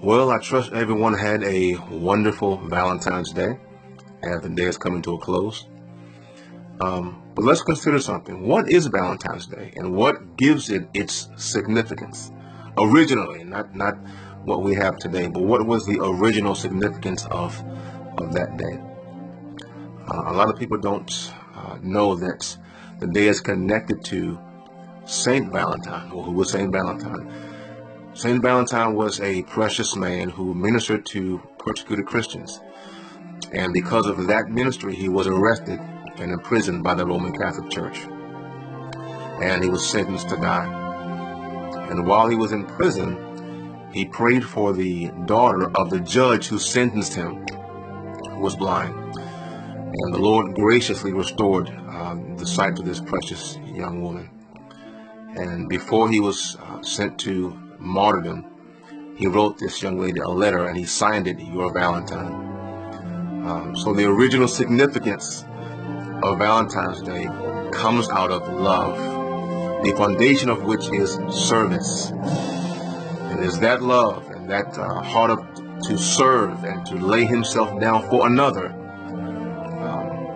Well, I trust everyone had a wonderful Valentine's Day as the day is coming to a close. But let's consider something. What is Valentine's Day and what gives it its significance? Originally, not what we have today, but what was the original significance of that day? A lot of people don't know that the day is connected to Saint Valentine, or who was Saint Valentine. Saint Valentine was a precious man who ministered to persecuted Christians. And because of that ministry, he was arrested and imprisoned by the Roman Catholic Church. And he was sentenced to die. And while he was in prison, he prayed for the daughter of the judge who sentenced him, who was blind. And the Lord graciously restored the sight to this precious young woman. And before he was sent to martyrdom, he wrote this young lady a letter and he signed it, "Your Valentine." So the original significance of Valentine's Day comes out of love, the foundation of which is service. And it's that love and that heart to serve and to lay himself down for another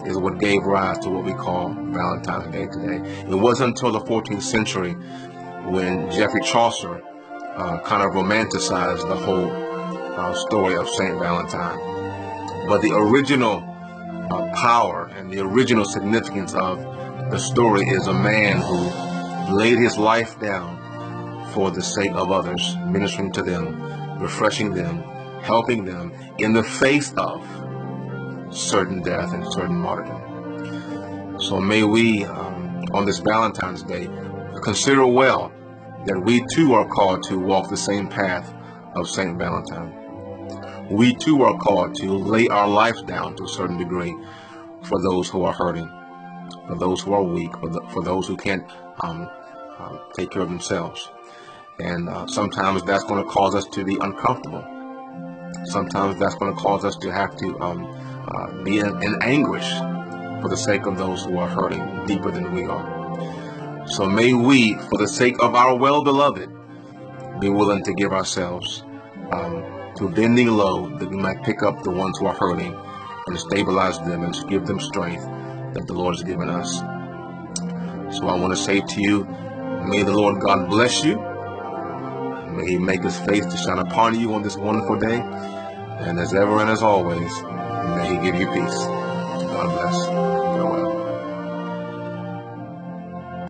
is what gave rise to what we call Valentine's Day today. It wasn't until the 14th century when Geoffrey Chaucer kind of romanticized the whole story of Saint Valentine. But the original power and the original significance of the story is a man who laid his life down for the sake of others, ministering to them, refreshing them, helping them in the face of certain death and certain martyrdom. So may we, on this Valentine's Day, consider well that we too are called to walk the same path of Saint Valentine. We too are called to lay our lives down to a certain degree for those who are hurting, for those who are weak, for those who can't take care of themselves. And sometimes that's going to cause us to be uncomfortable. Sometimes that's going to cause us to have to be in anguish for the sake of those who are hurting deeper than we are. So may we, for the sake of our well-beloved, be willing to give ourselves to bending low, that we might pick up the ones who are hurting and stabilize them and to give them strength that the Lord has given us. So I want to say to you, may the Lord God bless you. May he make his face to shine upon you on this wonderful day. And as ever and as always, may he give you peace. God bless.